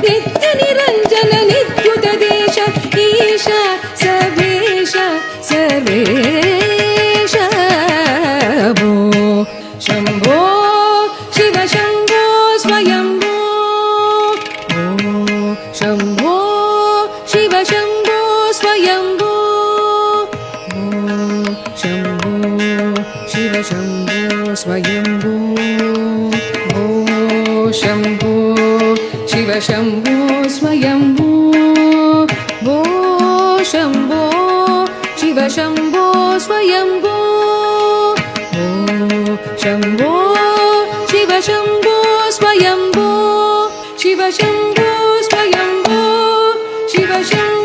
नित्य निरञ्जन नित्युत देश ईश सर्वेश सर्वेश भो शम्भो शिव शम्भो स्वयम्भो शम्भो शिव शम्भो स्वयम्भो शम्भो शिव शम्भो स्वयम्भो शम्भो शिव शम्भो स्वयम्भो शम्भो शिव शम्भो स्वयम्भो शम्भो शिव शम्भो स्वयम्भो शिव शम्भो स्वयम्भो शिव शम्भो